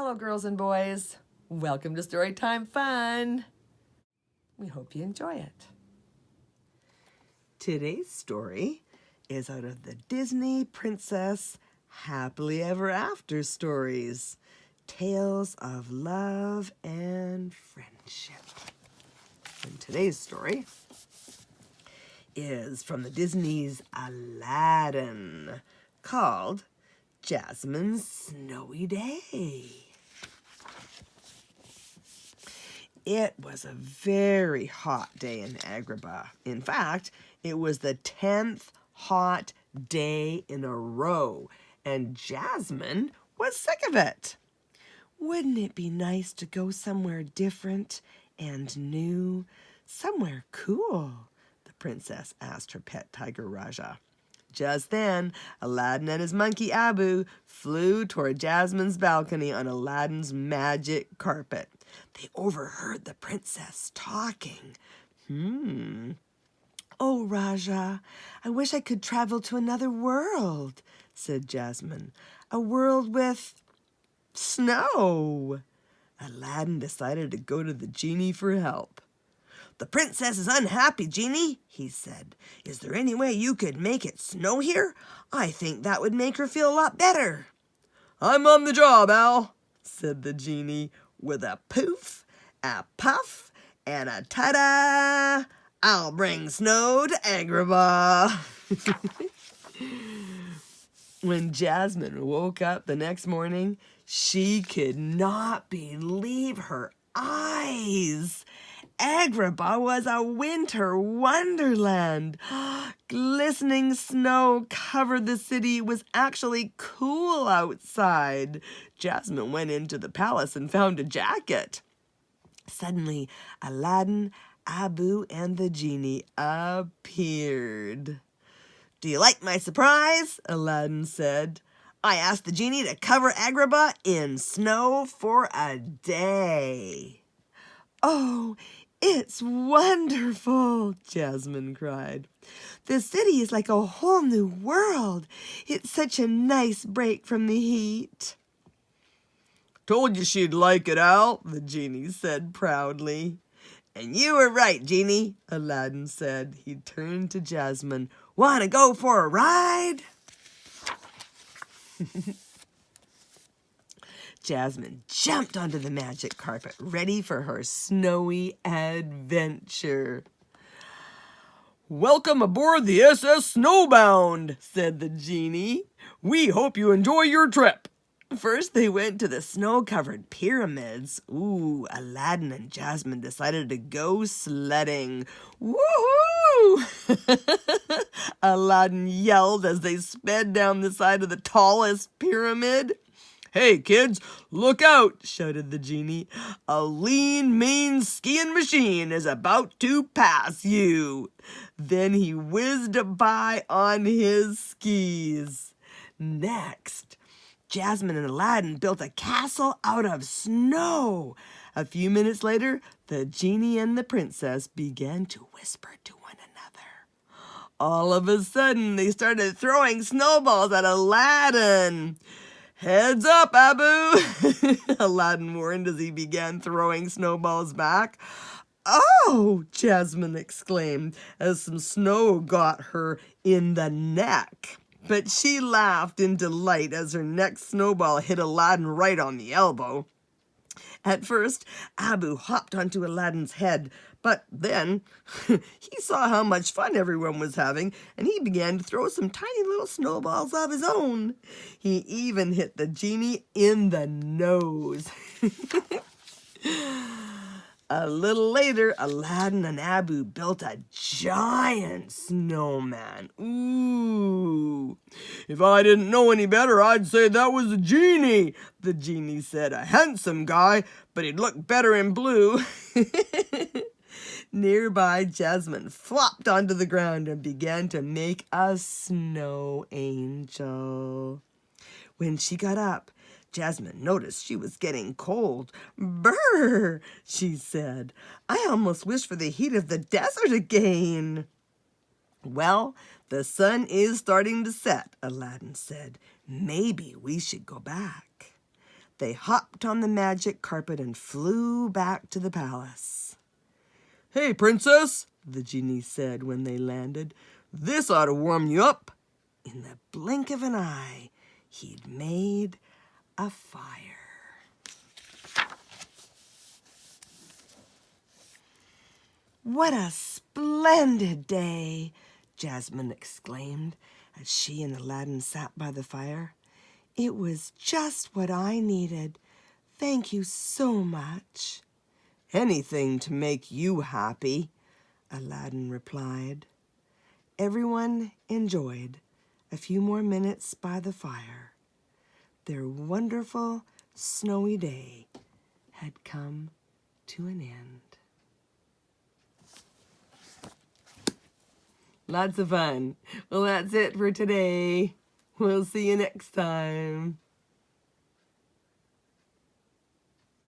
Hello, girls and boys. Welcome to Storytime Fun. We hope you enjoy it. Today's story is out of the Disney Princess Happily Ever After stories. Tales of love and friendship. And today's story is from the Disney's Aladdin, called Jasmine's Snowy Day. It was a very hot day in Agrabah. In fact, it was the 10th hot day in a row, and Jasmine was sick of it. Wouldn't it be nice to go somewhere different and new, somewhere cool? The princess asked her pet tiger Raja. Just then, Aladdin and his monkey Abu flew toward Jasmine's balcony on Aladdin's magic carpet. They overheard the princess talking. Oh, Raja, I wish I could travel to another world, said Jasmine. A world with snow. Aladdin decided to go to the genie for help. The princess is unhappy, Genie, he said. Is there any way you could make it snow here? I think that would make her feel a lot better. I'm on the job, Al, said the genie, with a poof, a puff, and a ta-da! I'll bring snow to Agrabah. When Jasmine woke up the next morning, she could not believe her eyes. Agrabah was a winter wonderland. Glistening snow covered the city. It was actually cool outside. Jasmine went into the palace and found a jacket. Suddenly, Aladdin, Abu, and the genie appeared. Do you like my surprise? Aladdin said. I asked the genie to cover Agrabah in snow for a day. Oh, it's wonderful, Jasmine cried. The city is like a whole new world. It's such a nice break from the heat. Told you she'd like it, Al, the genie said proudly. And you were right, Genie, Aladdin said. He turned to Jasmine. Want to go for a ride? Jasmine jumped onto the magic carpet, ready for her snowy adventure. Welcome aboard the SS Snowbound, said the genie. We hope you enjoy your trip. First, they went to the snow-covered pyramids. Ooh, Aladdin and Jasmine decided to go sledding. Woohoo! Aladdin yelled as they sped down the side of the tallest pyramid. Hey, kids, look out, shouted the genie. A lean, mean skiing machine is about to pass you. Then he whizzed by on his skis. Next, Jasmine and Aladdin built a castle out of snow. A few minutes later, the genie and the princess began to whisper to one another. All of a sudden, they started throwing snowballs at Aladdin. Heads up, Abu, Aladdin warned as he began throwing snowballs back. Oh, Jasmine exclaimed as some snow got her in the neck. But she laughed in delight as her next snowball hit Aladdin right on the elbow. At first, Abu hopped onto Aladdin's head, but then he saw how much fun everyone was having, and he began to throw some tiny little snowballs of his own. He even hit the genie in the nose. A little later, Aladdin and Abu built a giant snowman. Ooh. If I didn't know any better, I'd say that was a genie, the genie said. A handsome guy, but he'd look better in blue. Nearby, Jasmine flopped onto the ground and began to make a snow angel. When she got up, Jasmine noticed she was getting cold. Brr, she said. I almost wish for the heat of the desert again. Well, the sun is starting to set, Aladdin said. Maybe we should go back. They hopped on the magic carpet and flew back to the palace. "Hey, Princess," the genie said when they landed. "This ought to warm you up." In the blink of an eye, he'd made a fire. "What a splendid day!" Jasmine exclaimed as she and Aladdin sat by the fire. "It was just what I needed. Thank you so much." "Anything to make you happy," Aladdin replied. Everyone enjoyed a few more minutes by the fire. Their wonderful snowy day had come to an end. Lots of fun. Well, that's it for today. We'll see you next time.